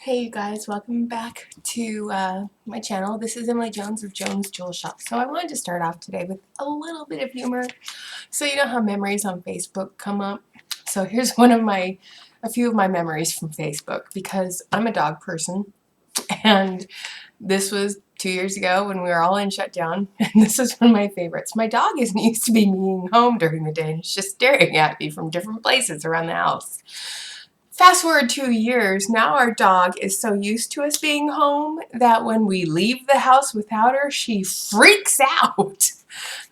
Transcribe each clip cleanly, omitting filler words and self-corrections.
Hey you guys, welcome back to my channel. This is Emily Jones of Jones Jewel Shop. So I wanted to start off today with a little bit of humor. So you know how memories on Facebook come up? So here's a few of my memories from Facebook because I'm a dog person and this was 2 years ago when we were all in shutdown and this is one of my favorites. My dog isn't used to be being home during the day and it's just staring at me from different places around the house. Fast forward 2 years, now our dog is so used to us being home that when we leave the house without her, she freaks out.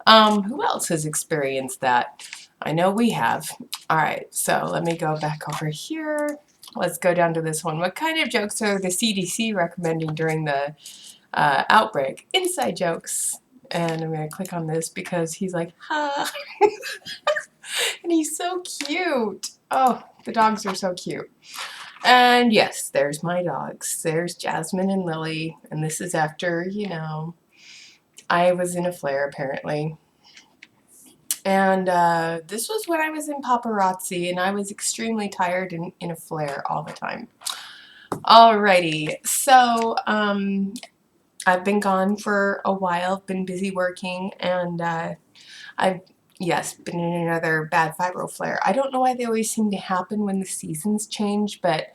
Who else has experienced that? I know we have. All right, so let me go back over here. Let's go down to this one. What kind of jokes are the CDC recommending during the outbreak? Inside jokes. And I'm going to click on this because he's like, ha. And he's so cute. Oh, the dogs are so cute. And yes, there's my dogs. There's Jasmine and Lily. And this is after, I was in a flare apparently. And this was when I was in paparazzi and I was extremely tired and in a flare all the time. Alrighty, so I've been gone for a while, been busy working, and I've been in another bad fibro flare. I don't know why they always seem to happen when the seasons change, but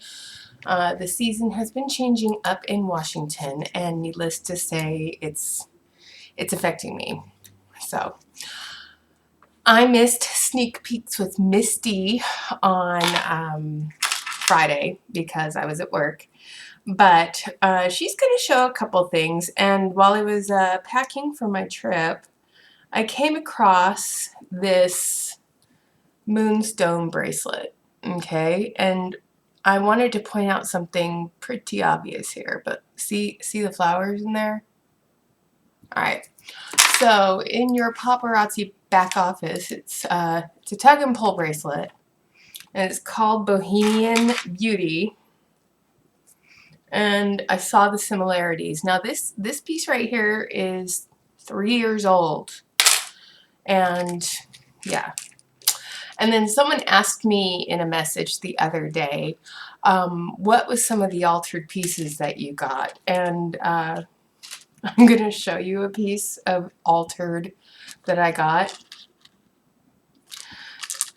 the season has been changing up in Washington, and needless to say, it's affecting me. So I missed Sneak Peeks with Misty on Friday because I was at work. But she's going to show a couple things, and while I was packing for my trip, I came across this moonstone bracelet, okay? And I wanted to point out something pretty obvious here, but see the flowers in there? All right. So in your paparazzi back office, it's a tug and pull bracelet, and it's called Bohemian Beauty. And I saw the similarities. Now this piece right here is 3 years old, and yeah. And then someone asked me in a message the other day, what was some of the altered pieces that you got? And I'm going to show you a piece of altered that I got.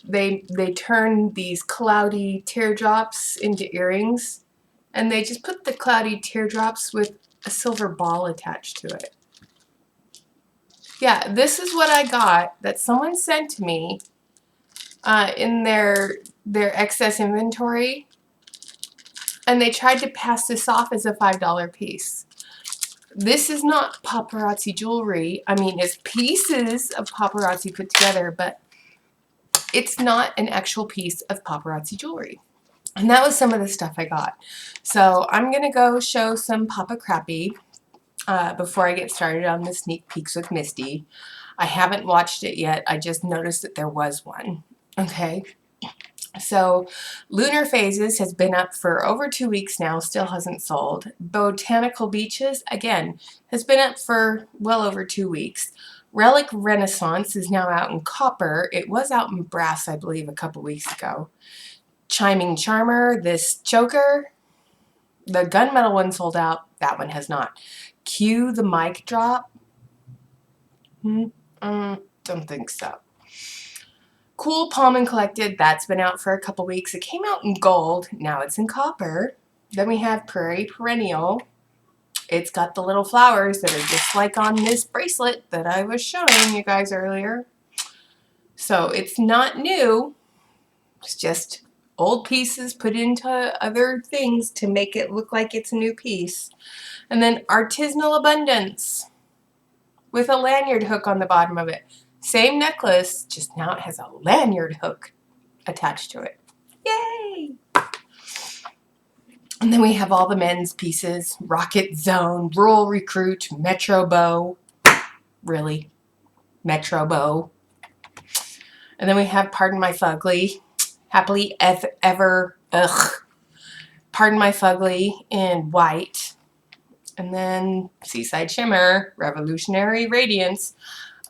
They turned these cloudy teardrops into earrings, and they just put the cloudy teardrops with a silver ball attached to it. Yeah, this is what I got that someone sent to me in their excess inventory, and they tried to pass this off as a $5 piece. This is not paparazzi jewelry. I mean, it's pieces of paparazzi put together, but it's not an actual piece of paparazzi jewelry. And that was some of the stuff I got. So I'm going to go show some Papa Crappy before I get started on the Sneak Peeks with Misty. I haven't watched it yet. I just noticed that there was one. Okay. So Lunar Phases has been up for over 2 weeks now, still hasn't sold. Botanical Beaches, again, has been up for well over 2 weeks. Relic Renaissance is now out in copper. It was out in brass, I believe, a couple weeks ago. Chiming Charmer, this choker, the gunmetal one sold out. That one has not. Cue the Mic Drop. Don't think so. Cool Palm and Collected, that's been out for a couple weeks. It came out in gold, now it's in copper. Then we have Prairie Perennial. It's got the little flowers that are just like on this bracelet that I was showing you guys earlier. So it's not new, it's just old pieces put into other things to make it look like it's a new piece. And then Artisanal Abundance with a lanyard hook on the bottom of it. Same necklace, just now it has a lanyard hook attached to it. Yay! And then we have all the men's pieces. Rocket Zone, Rural Recruit, Metro Bow. Really? Metro Bow. And then we have Pardon My Fugly. Happily Ever, Pardon My Fugly in white. And then Seaside Shimmer, Revolutionary Radiance.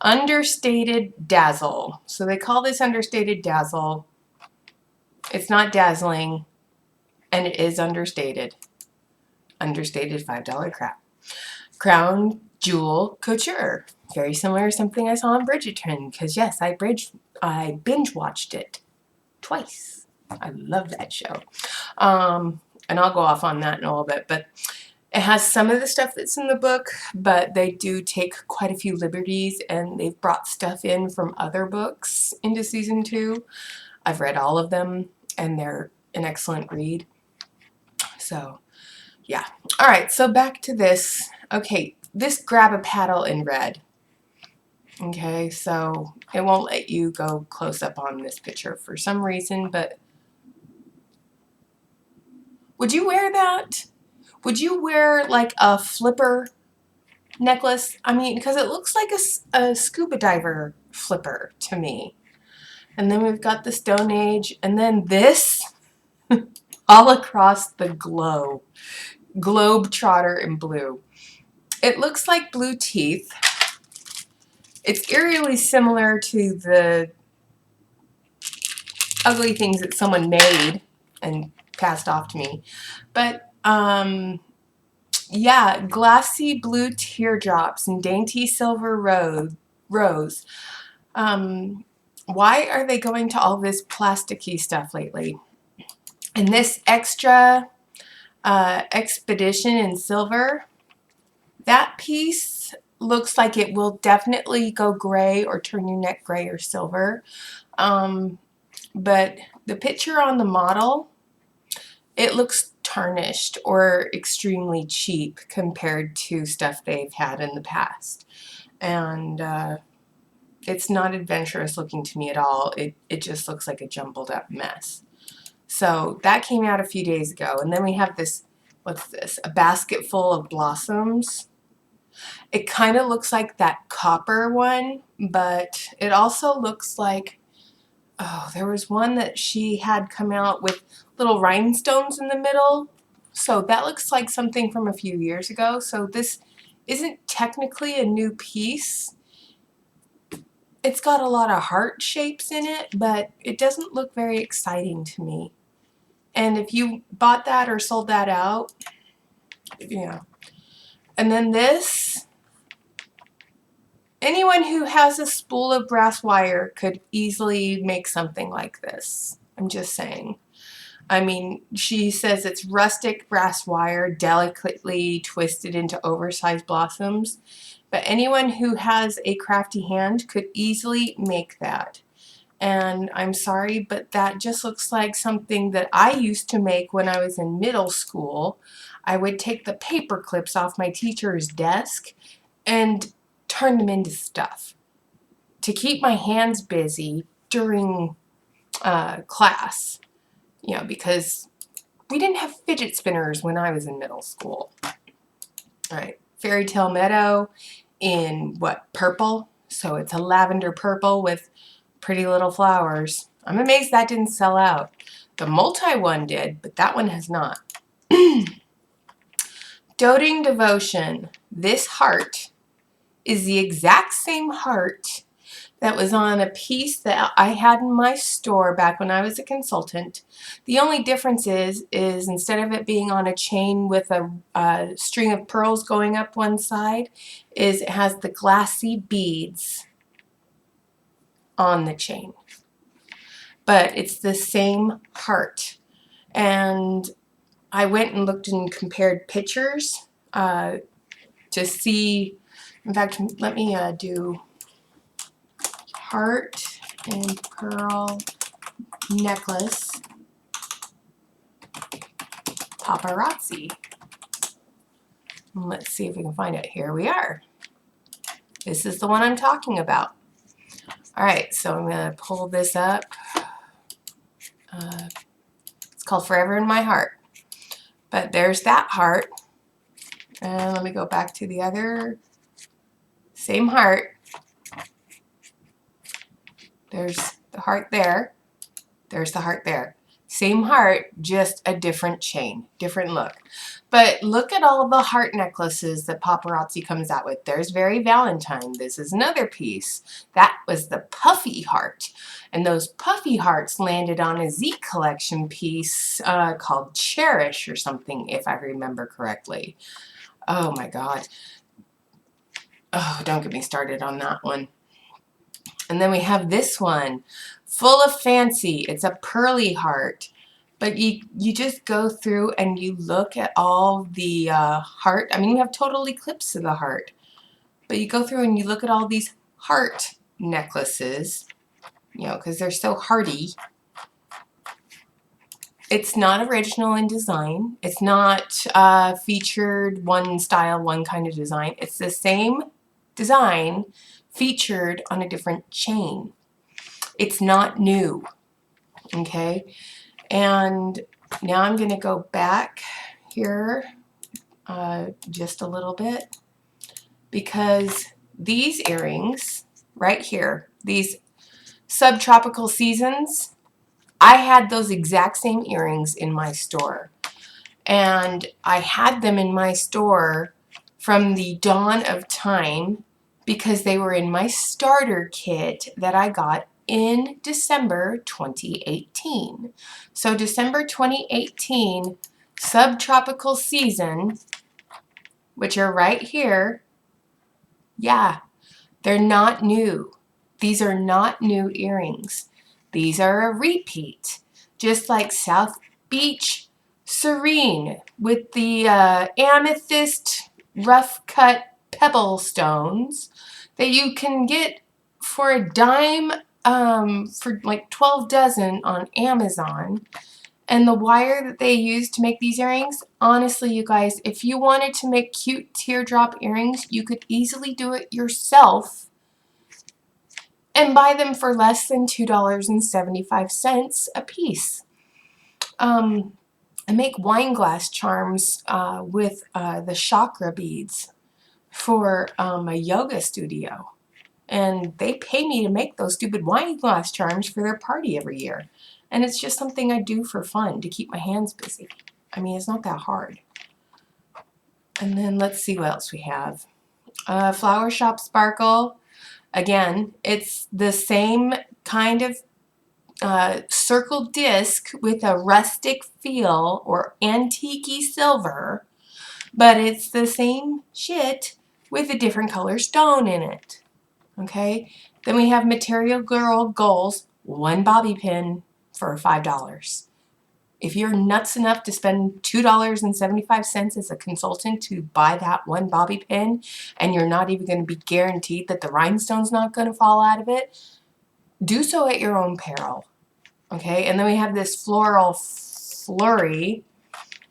Understated Dazzle. So they call this Understated Dazzle. It's not dazzling, and it is understated. understated $5 crown jewel couture. Very similar to something I saw on Bridgerton, because yes, I binge watched it twice. I love that show. And I'll go off on that in a little bit, but it has some of the stuff that's in the book, but they do take quite a few liberties, and they've brought stuff in from other books into season 2. I've read all of them, and they're an excellent read. So, yeah. All right, so back to this. Okay, this grab a paddle in red. Okay, so it won't let you go close up on this picture for some reason, but would you wear that? Would you wear like a flipper necklace? I mean, because it looks like a scuba diver flipper to me. And then we've got the Stone Age, and then this all across the globe. Globetrotter in blue. It looks like blue teeth. It's eerily similar to the ugly things that someone made and passed off to me. But, yeah, glassy blue teardrops and dainty silver rose. Why are they going to all this plasticky stuff lately? And this extra expedition in silver, that piece looks like it will definitely go gray or turn your neck gray or silver. But the picture on the model, it looks tarnished or extremely cheap compared to stuff they've had in the past. And it's not adventurous looking to me at all. It just looks like a jumbled up mess. So that came out a few days ago. And then we have this, what's this? A basket full of blossoms. It kind of looks like that copper one, but it also looks like, oh, there was one that she had come out with little rhinestones in the middle. So that looks like something from a few years ago. So this isn't technically a new piece. It's got a lot of heart shapes in it, but it doesn't look very exciting to me. And if you bought that or sold that out, yeah. And then this, anyone who has a spool of brass wire could easily make something like this. I'm just saying. I mean, she says it's rustic brass wire, delicately twisted into oversized blossoms. But anyone who has a crafty hand could easily make that. And I'm sorry, but that just looks like something that I used to make when I was in middle school. I would take the paper clips off my teacher's desk and turn them into stuff to keep my hands busy during class. You know, because we didn't have fidget spinners when I was in middle school. All right, Fairy Tale Meadow in what, purple? So it's a lavender purple with pretty little flowers. I'm amazed that didn't sell out. The multi one did, but that one has not. Doting Devotion. This heart is the exact same heart that was on a piece that I had in my store back when I was a consultant. The only difference is instead of it being on a chain with a string of pearls going up one side, is it has the glassy beads on the chain. But it's the same heart. And I went and looked and compared pictures to see, in fact, let me do heart and pearl necklace paparazzi. Let's see if we can find it. Here we are. This is the one I'm talking about. All right, so I'm going to pull this up. It's called Forever in My Heart. But there's that heart. And let me go back to the other. Same heart. There's the heart there. There's the heart there. Same heart, just a different chain, different look. But look at all the heart necklaces that paparazzi comes out with. There's Very Valentine. This is another piece. That was the puffy heart. And those puffy hearts landed on a Z collection piece called Cherish or something, if I remember correctly. Oh my God. Oh, don't get me started on that one. And then we have this one, Full of Fancy. It's a pearly heart. But you just go through and you look at all the heart. I mean, you have total eclipse of the heart. But you go through and you look at all these heart necklaces, you know, because they're so hearty. It's not original in design. It's not featured one style, one kind of design. It's the same design featured on a different chain. It's not new, okay? And now I'm going to go back here just a little bit, because these earrings right here, these subtropical seasons, I had those exact same earrings in my store. And I had them in my store from the dawn of time because they were in my starter kit that I got in December 2018. So December 2018, subtropical season, which are right here, yeah, they're not new. These are not new earrings. These are a repeat, just like South Beach Serene with the amethyst rough cut pebble stones that you can get for a dime for like 12 dozen on Amazon. And the wire that they use to make these earrings, honestly, you guys, if you wanted to make cute teardrop earrings, you could easily do it yourself and buy them for less than $2.75 a piece. I make wine glass charms with the chakra beads for a yoga studio. And they pay me to make those stupid wine glass charms for their party every year. And it's just something I do for fun to keep my hands busy. I mean, it's not that hard. And then let's see what else we have. Flower Shop Sparkle. Again, it's the same kind of circle disc with a rustic feel or antique-y silver, but it's the same shit with a different color stone in it. Okay? Then we have Material Girl Goals, one bobby pin for $5. If you're nuts enough to spend $2.75 as a consultant to buy that one bobby pin, and you're not even going to be guaranteed that the rhinestone's not going to fall out of it, do so at your own peril. Okay, and then we have this Floral Flurry,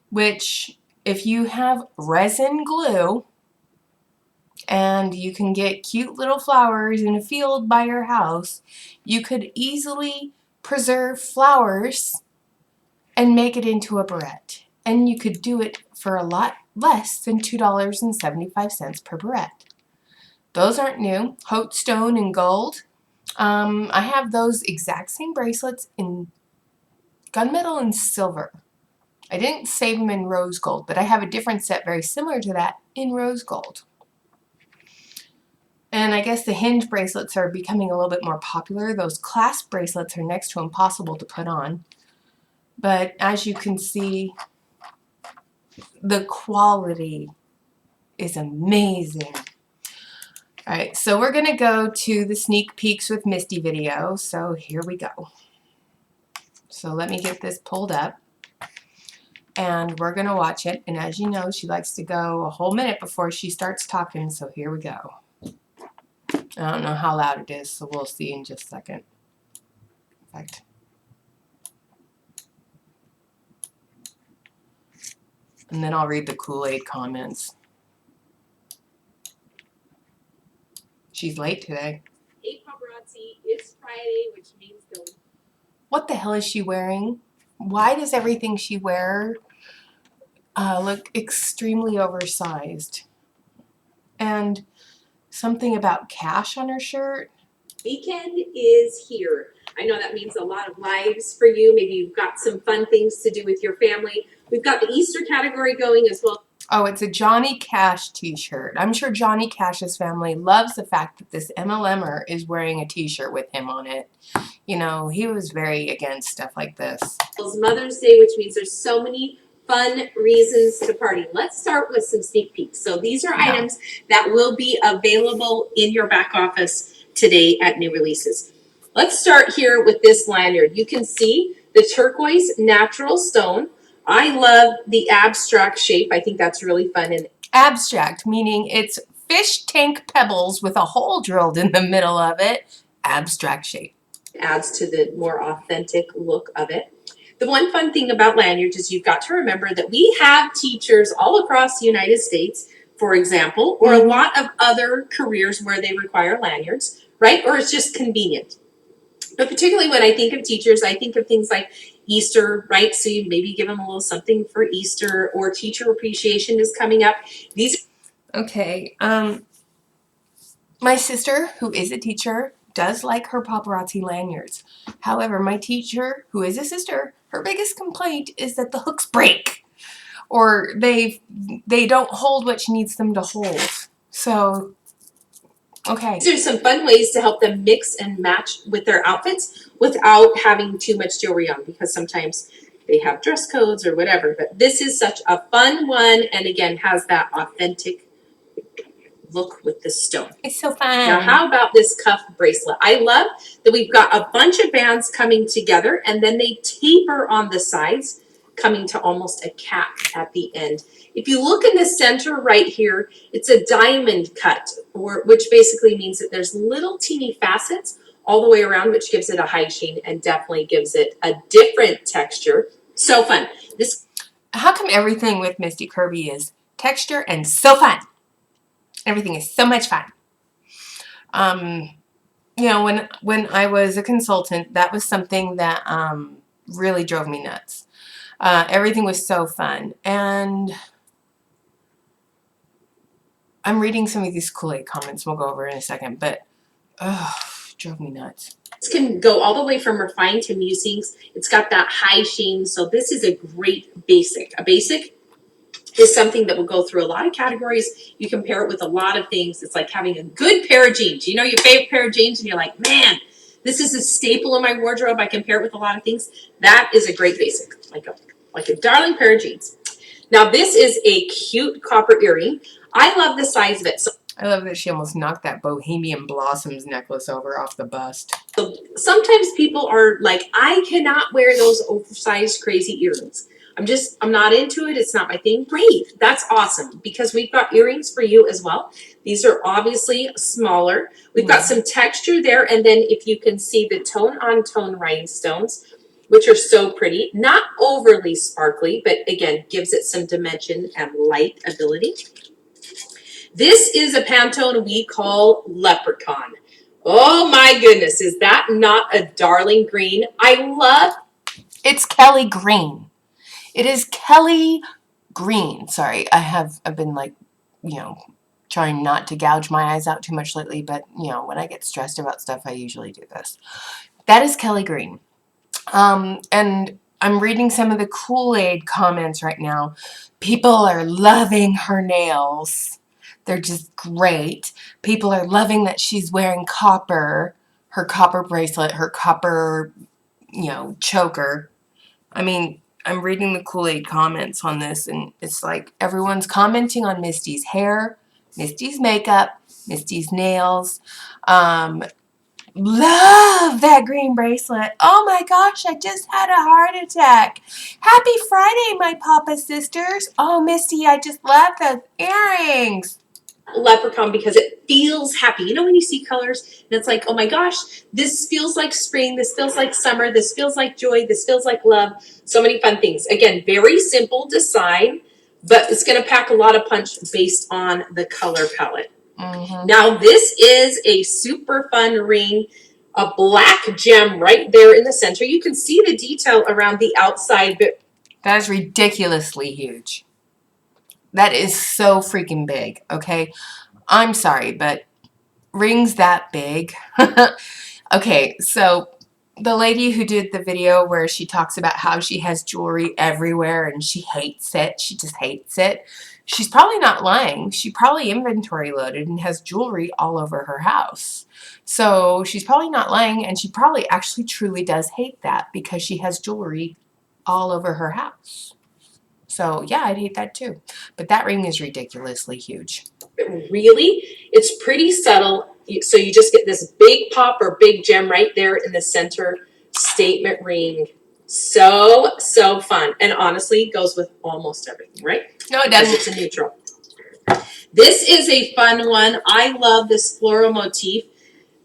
which if you have resin glue and you can get cute little flowers in a field by your house, you could easily preserve flowers and make it into a barrette. And you could do it for a lot less than $2.75 per barrette. Those aren't new. Haute Stone and Gold. I have those exact same bracelets in gunmetal and silver. I didn't save them in rose gold, but I have a different set very similar to that in rose gold. And I guess the hinge bracelets are becoming a little bit more popular. Those clasp bracelets are next to impossible to put on. But as you can see, the quality is amazing. Alright, so we're going to go to the Sneak Peeks with Misty video. So here we go. So let me get this pulled up. And we're going to watch it. And as you know, she likes to go a whole minute before she starts talking. So here we go. I don't know how loud it is, so we'll see in just a second. In fact, and then I'll read the Kool-Aid comments. She's late today. Hey paparazzi, it's Friday, which means the... What the hell is she wearing? Why does everything she wears look extremely oversized? And something about cash on her shirt. Weekend is here. I know that means a lot of lives for you. Maybe you've got some fun things to do with your family. We've got the Easter category going as well. Oh, it's a Johnny Cash t-shirt. I'm sure Johnny Cash's family loves the fact that this MLMer is wearing a t-shirt with him on it. You know, he was very against stuff like this. It's Mother's Day, which means there's so many fun reasons to party. Let's start with some sneak peeks. So these are items that will be available in your back office today at new releases. Let's start here with this lanyard. You can see the turquoise natural stone. I love the abstract shape. I think that's really fun. And abstract, meaning it's fish tank pebbles with a hole drilled in the middle of it. Abstract shape. Adds to the more authentic look of it. The one fun thing about lanyards is you've got to remember that we have teachers all across the United States, for example, or a lot of other careers where they require lanyards, right? Or it's just convenient. But particularly when I think of teachers, I think of things like Easter, right? So you maybe give them a little something for Easter, or teacher appreciation is coming up. Okay, my sister, who is a teacher, does like her paparazzi lanyards. However, my teacher, who is a sister, her biggest complaint is that the hooks break, or they don't hold what she needs them to hold. So, okay. These are some fun ways to help them mix and match with their outfits without having too much jewelry on, because sometimes they have dress codes or whatever. But this is such a fun one, and again, has that authentic look with the stone. It's so fun. Now, how about this cuff bracelet? I love that we've got a bunch of bands coming together, and then they taper on the sides, coming to almost a cap at the end. If you look in the center right here, it's a diamond cut, which basically means that there's little teeny facets all the way around, which gives it a high sheen and definitely gives it a different texture. So fun. How come everything with Misty Kirby is texture and so fun? Everything is so much fun. You know, when I was a consultant, that was something that really drove me nuts. Everything was so fun. And I'm reading some of these Kool-Aid comments we'll go over in a second, but drove me nuts. This can go all the way from refined to musings. It's got that high sheen, so this is a great basic. A basic is something that will go through a lot of categories. You can pair it with a lot of things. It's like having a good pair of jeans. You know your favorite pair of jeans and you're like, man, this is a staple in my wardrobe. I can pair it with a lot of things. That is a great basic, like a darling pair of jeans. Now this is a cute copper earring. I love the size of it. So I love that she almost knocked that Bohemian Blossoms necklace over off the bust. So sometimes people are like, I cannot wear those oversized crazy earrings. I'm not into it. It's not my thing. Great. That's awesome, because we've got earrings for you as well. These are obviously smaller. We've got some texture there. And then if you can see the tone-on-tone rhinestones, which are so pretty, not overly sparkly, but again, gives it some dimension and light ability. This is a Pantone we call Leprechaun. Oh my goodness, is that not a darling green? I love. It's Kelly Green. It is Kelly Green. Sorry, I've been like, you know, trying not to gouge my eyes out too much lately, but you know, when I get stressed about stuff, I usually do this. That is Kelly Green. And I'm reading some of the Kool-Aid comments right now. People are loving her nails. They're just great. People are loving that she's wearing copper, her copper bracelet, her copper, you know, choker. I mean, I'm reading the Kool-Aid comments on this, and it's like everyone's commenting on Misty's hair, Misty's makeup, Misty's nails. Love that green bracelet. Oh my gosh, I just had a heart attack. Happy Friday, my Papa sisters. Oh, Misty, I just love those earrings. Leprechaun because it feels happy. You know when you see colors and it's like, oh my gosh, this feels like spring, this feels like summer, this feels like joy, this feels like love. So many fun things. Again, very simple design, but it's going to pack a lot of punch based on the color palette. Now this is a super fun ring, a black gem right there in the center. You can see the detail around the outside, but that is ridiculously huge. That is so freaking big, okay? I'm sorry, but rings that big. Okay, so the lady who did the video where she talks about how she has jewelry everywhere and she hates it, she just hates it, she's probably not lying. She probably inventory loaded and has jewelry all over her house. So she's probably not lying, and she probably actually truly does hate that because she has jewelry all over her house. So yeah, I'd hate that too. But that ring is ridiculously huge. Really, it's pretty subtle. So you just get this big pop or big gem right there in the center. Statement ring. So fun. And honestly, goes with almost everything, right? No, it Because doesn't. it's a neutral. This is a fun one. I love this floral motif.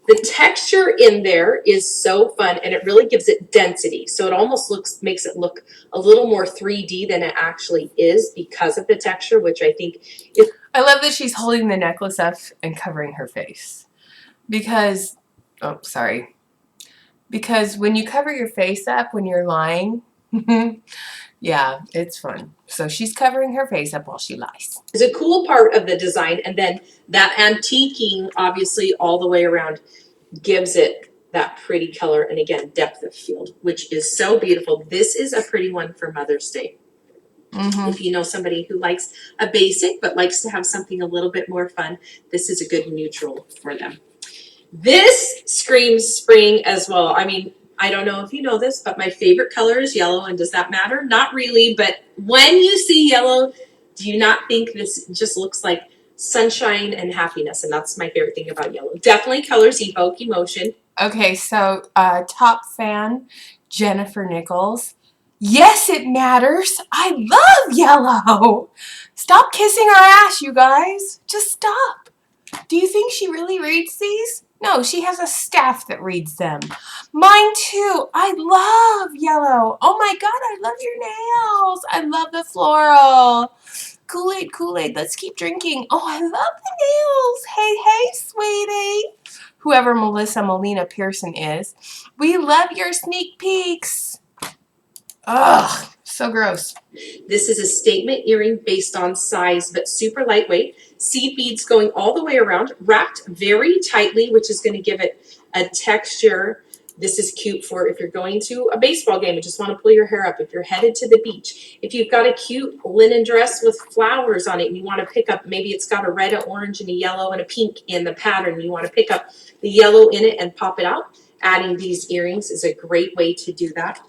The texture in there is so fun, and it really gives it density. So it almost makes it look a little more 3D than it actually is because of the texture, which I think is. I love that she's holding the necklace up and covering her face. Because, oh, sorry. Because when you cover your face up when you're lying, yeah, it's fun. So she's covering her face up while she lies. It's a cool part of the design, and then that antiquing, obviously, all the way around gives it that pretty color, and again, depth of field, which is so beautiful. This is a pretty one for Mother's Day. If you know somebody who likes a basic but likes to have something a little bit more fun, this is a good neutral for them. This screams spring as well. I mean, I don't know if you know this, but my favorite color is yellow, and does that matter? Not really, but when you see yellow, do you not think this just looks like sunshine and happiness? And that's my favorite thing about yellow. Definitely colors evoke emotion. Okay, so top fan, Jennifer Nichols. Yes, it matters. I love yellow. Stop kissing her ass, you guys. Just stop. Do you think she really reads these? No, she has a staff that reads them. Mine too. I love yellow. Oh my God, I love your nails. I love the floral. Kool-Aid, Kool-Aid. Let's keep drinking. Oh, I love the nails. Hey, sweetie. Whoever Melissa Molina Pearson is. We love your sneak peeks. Ugh, so gross. This is a statement earring based on size, but super lightweight. Seed beads going all the way around, wrapped very tightly, which is going to give it a texture. This is cute for if you're going to a baseball game and just want to pull your hair up, if you're headed to the beach, if you've got a cute linen dress with flowers on it and you want to pick up, maybe it's got a red, an orange, and a yellow, and a pink in the pattern. You want to pick up the yellow in it and pop it out. Adding these earrings is a great way to do that.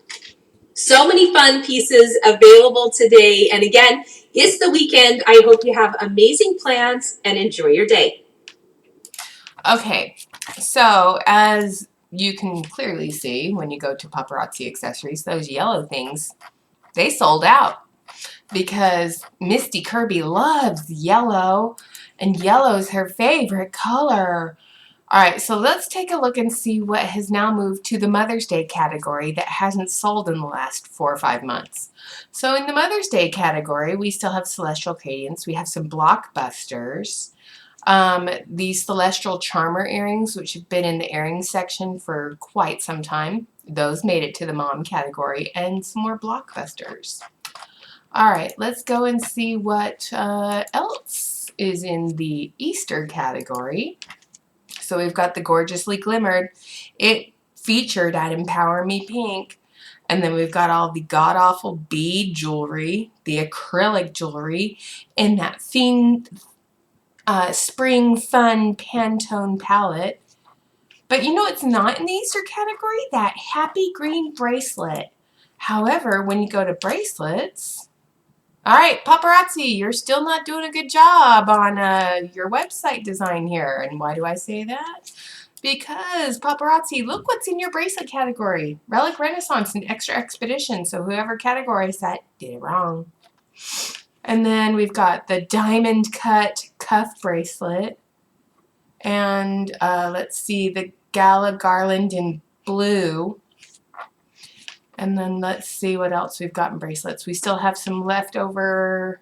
So many fun pieces available today. And again, it's the weekend. I hope you have amazing plans and enjoy your day. Okay, so as you can clearly see when you go to Paparazzi Accessories, those yellow things, they sold out because Misty Kirby loves yellow, and yellow is her favorite color. All right, so let's take a look and see what has now moved to the Mother's Day category that hasn't sold in the last 4 or 5 months. So in the Mother's Day category, we still have Celestial Cadence. We have some blockbusters. These Celestial Charmer earrings, which have been in the earrings section for quite some time. Those made it to the mom category, and some more blockbusters. All right, let's go and see what else is in the Easter category. So we've got the Gorgeously Glimmered. It featured at Empower Me Pink. And then we've got all the god-awful bead jewelry, the acrylic jewelry, and that Spring Fun Pantone palette. But you know it's not in the Easter category? That Happy Green bracelet. However, when you go to bracelets... All right, Paparazzi, you're still not doing a good job on your website design here. And why do I say that? Because, Paparazzi, look what's in your bracelet category. Relic Renaissance and Extra Expedition. So whoever categorized that did it wrong. And then we've got the diamond cut cuff bracelet. And let's see, the Gala Garland in blue. And then let's see what else we've got in bracelets. We still have some leftover,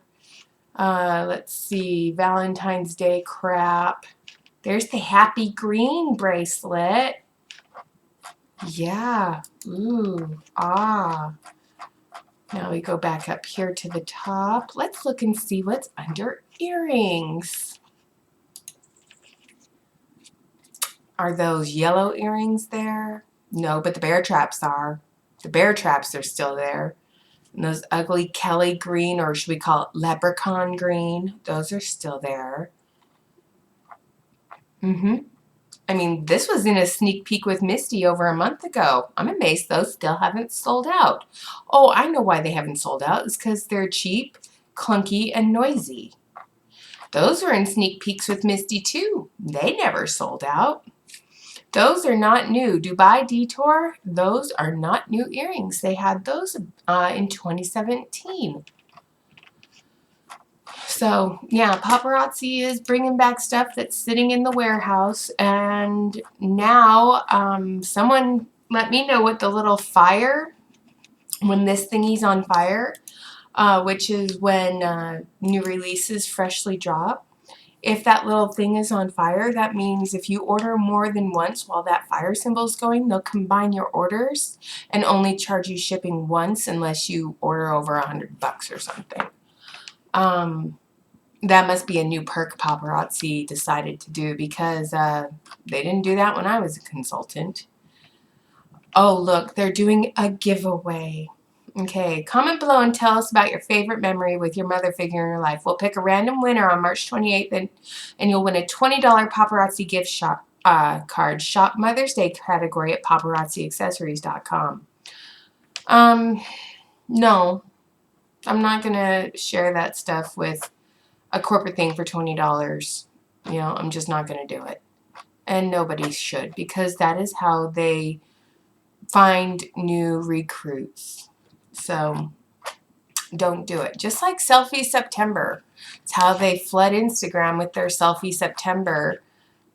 let's see, Valentine's Day crap. There's the Happy Green bracelet. Yeah. Ooh. Ah. Now we go back up here to the top. Let's look and see what's under earrings. Are those yellow earrings there? No, but the bear traps are. The bear traps are still there. And those ugly Kelly green, or should we call it leprechaun green, those are still there. I mean, this was in a sneak peek with Misty over a month ago. I'm amazed those still haven't sold out. Oh, I know why they haven't sold out. It's because they're cheap, clunky, and noisy. Those were in sneak peeks with Misty too. They never sold out. Those are not new. Dubai Detour, those are not new earrings. They had those in 2017. So, yeah, paparazzi is bringing back stuff that's sitting in the warehouse. And now someone let me know what the little fire, when this thingy's on fire, which is when new releases freshly drop. If that little thing is on fire, that means if you order more than once while that fire symbol is going, they'll combine your orders and only charge you shipping once unless you order over $100 or something. That must be a new perk paparazzi decided to do because they didn't do that when I was a consultant. Oh, look, they're doing a giveaway. Okay, comment below and tell us about your favorite memory with your mother figure in your life. We'll pick a random winner on March 28th, and you'll win a $20 paparazzi gift shop card. Shop Mother's Day category at paparazziaccessories.com. No, I'm not going to share that stuff with a corporate thing for $20. You know, I'm just not going to do it. And nobody should, because that is how they find new recruits. So don't do it. Just like Selfie September. It's how they flood Instagram with their Selfie September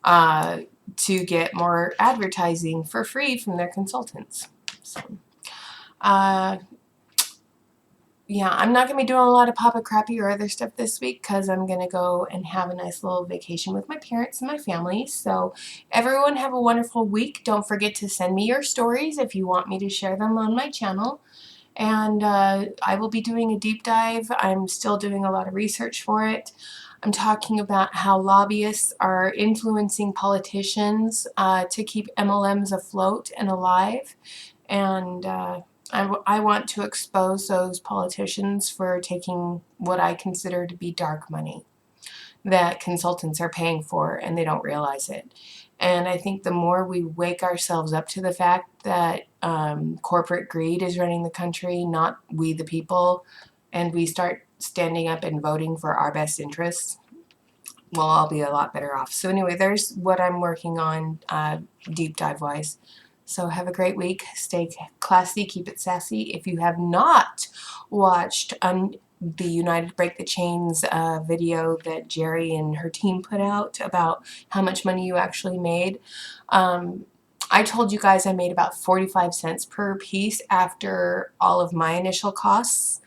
to get more advertising for free from their consultants. So, yeah, I'm not going to be doing a lot of Papa Crappy or other stuff this week because I'm going to go and have a nice little vacation with my parents and my family. So everyone have a wonderful week. Don't forget to send me your stories if you want me to share them on my channel. And I will be doing a deep dive. I'm still doing a lot of research for it. I'm talking about how lobbyists are influencing politicians to keep MLMs afloat and alive. And I want to expose those politicians for taking what I consider to be dark money that consultants are paying for, and they don't realize it. And I think the more we wake ourselves up to the fact that corporate greed is running the country, not we the people, and we start standing up and voting for our best interests, we'll all be a lot better off. So anyway, there's what I'm working on deep dive wise. So have a great week. Stay classy. Keep it sassy. If you have not watched the United Break the Chains video that Jerry and her team put out about how much money you actually made, I told you guys I made about 45 cents per piece after all of my initial costs.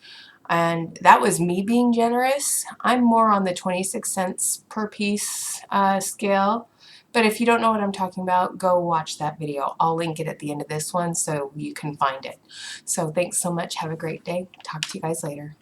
And that was me being generous. I'm more on the 26 cents per piece scale. But if you don't know what I'm talking about, go watch that video. I'll link it at the end of this one so you can find it. So thanks so much. Have a great day. Talk to you guys later.